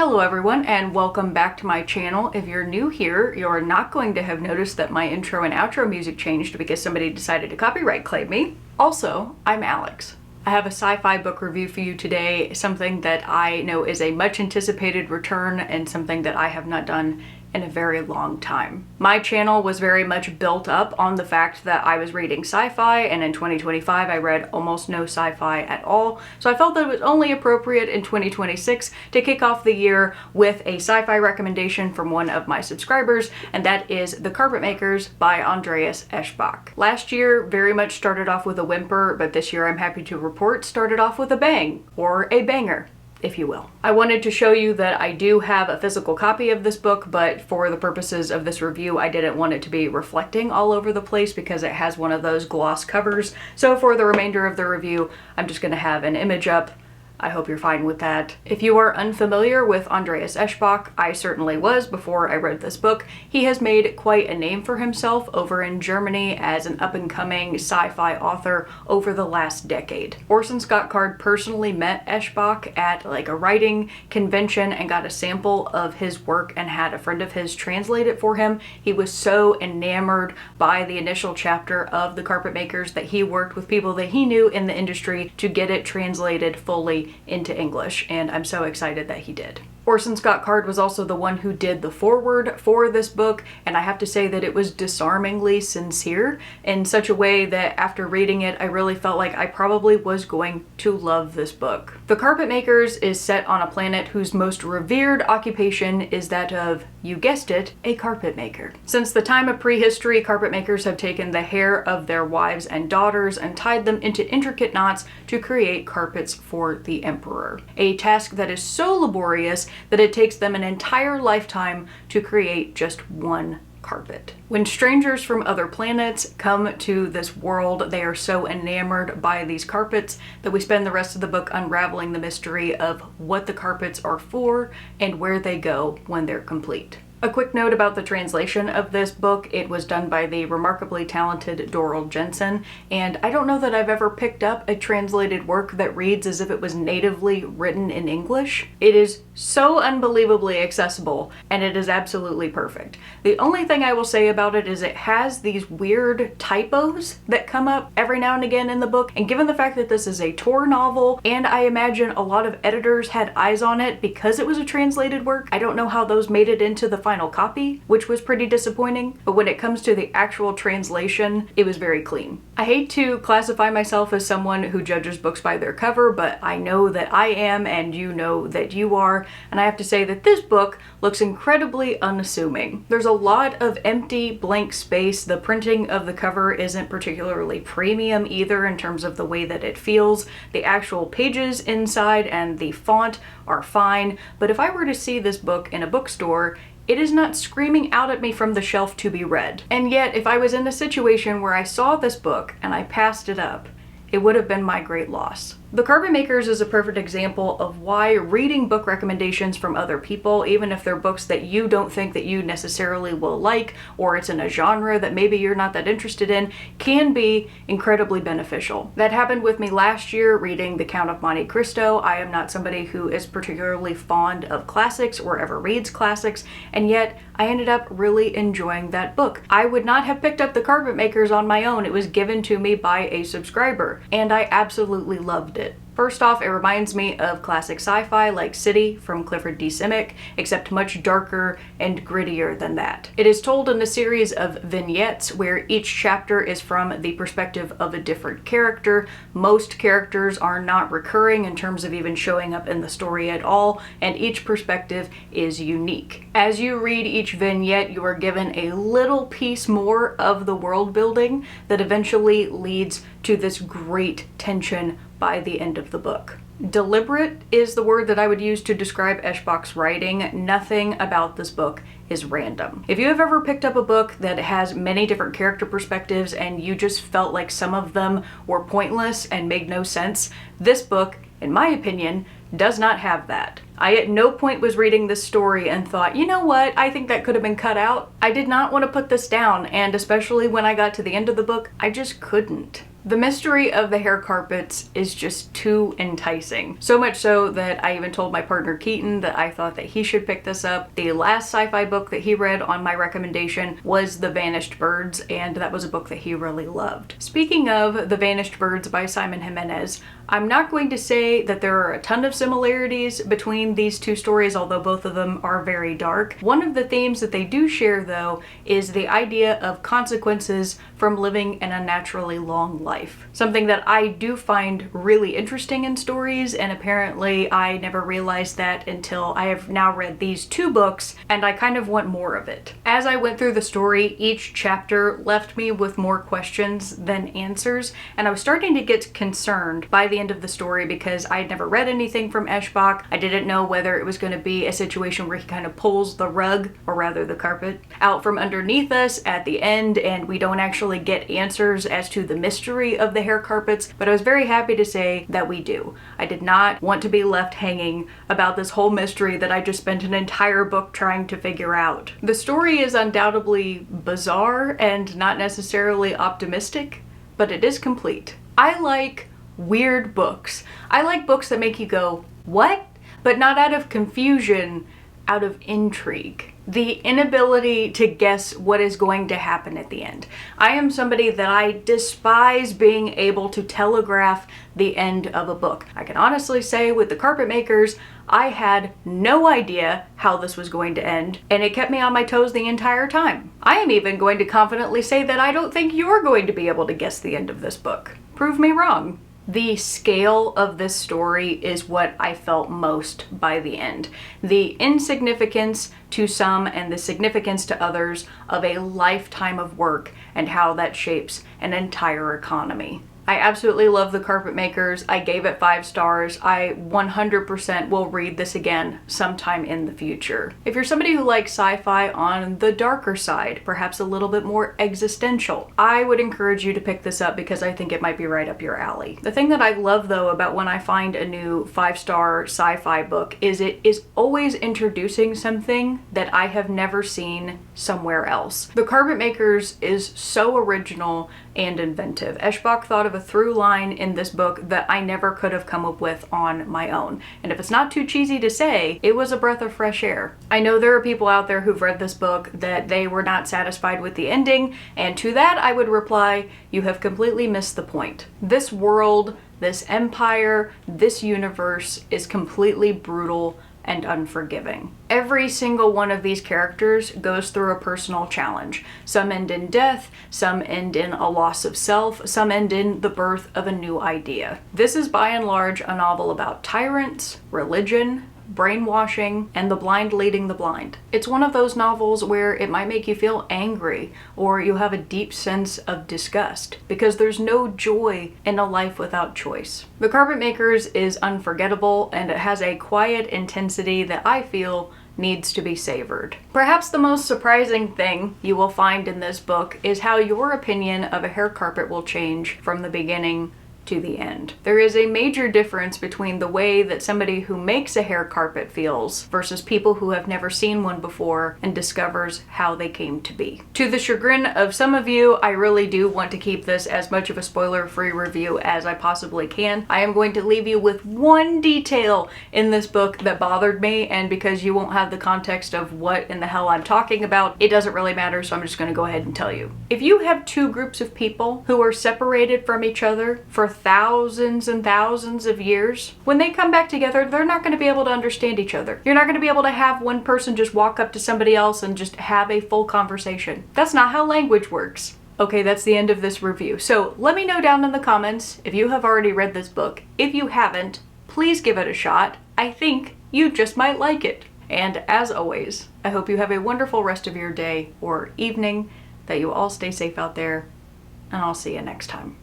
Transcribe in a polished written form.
Hello everyone and welcome back to my channel. If you're new here, you're not going to have noticed that my intro and outro music changed because somebody decided to copyright claim me. Also, I'm Alex. I have a sci-fi book review for you today, something that I know is a much anticipated return and something that I have not done in a very long time. My channel was very much built up on the fact that I was reading sci-fi, and in 2025 I read almost no sci-fi at all, so I felt that it was only appropriate in 2026 to kick off the year with a sci-fi recommendation from one of my subscribers, and that is The Carpet Makers by Andreas Eschbach. Last year very much started off with a whimper, but this year I'm happy to report started off with a bang, or a banger, if you will. I wanted to show you that I do have a physical copy of this book, but for the purposes of this review, I didn't want it to be reflecting all over the place because it has one of those gloss covers. So for the remainder of the review, I'm just gonna have an image up. I hope you're fine with that. If you are unfamiliar with Andreas Eschbach, I certainly was before I read this book. He has made quite a name for himself over in Germany as an up-and-coming sci-fi author over the last decade. Orson Scott Card personally met Eschbach at like a writing convention and got a sample of his work and had a friend of his translate it for him. He was so enamored by the initial chapter of The Carpet Makers that he worked with people that he knew in the industry to get it translated fully into English, and I'm so excited that he did. Orson Scott Card was also the one who did the foreword for this book, and I have to say that it was disarmingly sincere in such a way that after reading it, I really felt like I probably was going to love this book. The Carpet Makers is set on a planet whose most revered occupation is that of, you guessed it, a carpet maker. Since the time of prehistory, carpet makers have taken the hair of their wives and daughters and tied them into intricate knots to create carpets for the emperor. A task that is so laborious that it takes them an entire lifetime to create just one carpet. When strangers from other planets come to this world, they are so enamored by these carpets that we spend the rest of the book unraveling the mystery of what the carpets are for and where they go when they're complete. A quick note about the translation of this book. It was done by the remarkably talented Doral Jensen, and I don't know that I've ever picked up a translated work that reads as if it was natively written in English. It is so unbelievably accessible, and it is absolutely perfect. The only thing I will say about it is it has these weird typos that come up every now and again in the book, and given the fact that this is a Tor novel, and I imagine a lot of editors had eyes on it because it was a translated work, I don't know how those made it into the final copy, which was pretty disappointing, but when it comes to the actual translation, it was very clean. I hate to classify myself as someone who judges books by their cover, but I know that I am, and you know that you are, and I have to say that this book looks incredibly unassuming. There's a lot of empty, blank space. The printing of the cover isn't particularly premium either in terms of the way that it feels. The actual pages inside and the font are fine, but if I were to see this book in a bookstore, it is not screaming out at me from the shelf to be read. And yet, if I was in a situation where I saw this book and I passed it up, it would have been my great loss. The Carpet Makers is a perfect example of why reading book recommendations from other people, even if they're books that you don't think that you necessarily will like, or it's in a genre that maybe you're not that interested in, can be incredibly beneficial. That happened with me last year reading The Count of Monte Cristo. I am not somebody who is particularly fond of classics or ever reads classics, and yet I ended up really enjoying that book. I would not have picked up The Carpet Makers on my own. It was given to me by a subscriber, and I absolutely loved it. First off, it reminds me of classic sci-fi like City from Clifford D. Simic, except much darker and grittier than that. It is told in a series of vignettes where each chapter is from the perspective of a different character. Most characters are not recurring in terms of even showing up in the story at all, and each perspective is unique. As you read each vignette, you are given a little piece more of the world building that eventually leads to this great tension by the end of the book. Deliberate is the word that I would use to describe Eschbach's writing. Nothing about this book is random. If you have ever picked up a book that has many different character perspectives and you just felt like some of them were pointless and made no sense, this book, in my opinion, does not have that. I at no point was reading this story and thought, you know what, I think that could have been cut out. I did not want to put this down, and especially when I got to the end of the book, I just couldn't. The mystery of the hair carpets is just too enticing. So much so that I even told my partner Keaton that I thought that he should pick this up. The last sci-fi book that he read on my recommendation was The Vanished Birds, and that was a book that he really loved. Speaking of The Vanished Birds by Simon Jimenez, I'm not going to say that there are a ton of similarities between these two stories, although both of them are very dark. One of the themes that they do share, though, is the idea of consequences from living an unnaturally long life. Something that I do find really interesting in stories, and apparently I never realized that until I have now read these two books, and I kind of want more of it. As I went through the story, each chapter left me with more questions than answers, and I was starting to get concerned by the end of the story because I had never read anything from Eschbach. I didn't know whether it was going to be a situation where he kind of pulls the rug, or rather the carpet, out from underneath us at the end, and we don't actually get answers as to the mystery of the hair carpets, but I was very happy to say that we do. I did not want to be left hanging about this whole mystery that I just spent an entire book trying to figure out. The story is undoubtedly bizarre and not necessarily optimistic, but it is complete. I like weird books. I like books that make you go, what? But not out of confusion, out of intrigue. The inability to guess what is going to happen at the end. I am somebody that I despise being able to telegraph the end of a book. I can honestly say with The Carpet Makers, I had no idea how this was going to end, and it kept me on my toes the entire time. I am even going to confidently say that I don't think you're going to be able to guess the end of this book. Prove me wrong. The scale of this story is what I felt most by the end. The insignificance to some and the significance to others of a lifetime of work and how that shapes an entire economy. I absolutely love The Carpet Makers. I gave it 5 stars. I 100% will read this again sometime in the future. If you're somebody who likes sci-fi on the darker side, perhaps a little bit more existential, I would encourage you to pick this up because I think it might be right up your alley. The thing that I love though about when I find a new 5-star sci-fi book is it is always introducing something that I have never seen somewhere else. The Carpet Makers is so original and inventive. Eschbach thought of a through line in this book that I never could have come up with on my own. And if it's not too cheesy to say, it was a breath of fresh air. I know there are people out there who've read this book that they were not satisfied with the ending, and to that I would reply, you have completely missed the point. This world, this empire, this universe is completely brutal and unforgiving. Every single one of these characters goes through a personal challenge. Some end in death, some end in a loss of self, some end in the birth of a new idea. This is by and large a novel about tyrants, religion, brainwashing, and the blind leading the blind. It's one of those novels where it might make you feel angry or you have a deep sense of disgust because there's no joy in a life without choice. The Carpet Makers is unforgettable and it has a quiet intensity that I feel needs to be savored. Perhaps the most surprising thing you will find in this book is how your opinion of a hair carpet will change from the beginning to the end. There is a major difference between the way that somebody who makes a hair carpet feels versus people who have never seen one before and discovers how they came to be. To the chagrin of some of you, I really do want to keep this as much of a spoiler-free review as I possibly can. I am going to leave you with one detail in this book that bothered me, and because you won't have the context of what in the hell I'm talking about, it doesn't really matter, so I'm just going to go ahead and tell you. If you have two groups of people who are separated from each other for thousands and thousands of years, when they come back together, they're not going to be able to understand each other. You're not going to be able to have one person just walk up to somebody else and just have a full conversation. That's not how language works. Okay, that's the end of this review. So let me know down in the comments if you have already read this book. If you haven't, please give it a shot. I think you just might like it. And as always, I hope you have a wonderful rest of your day or evening, that you all stay safe out there, and I'll see you next time.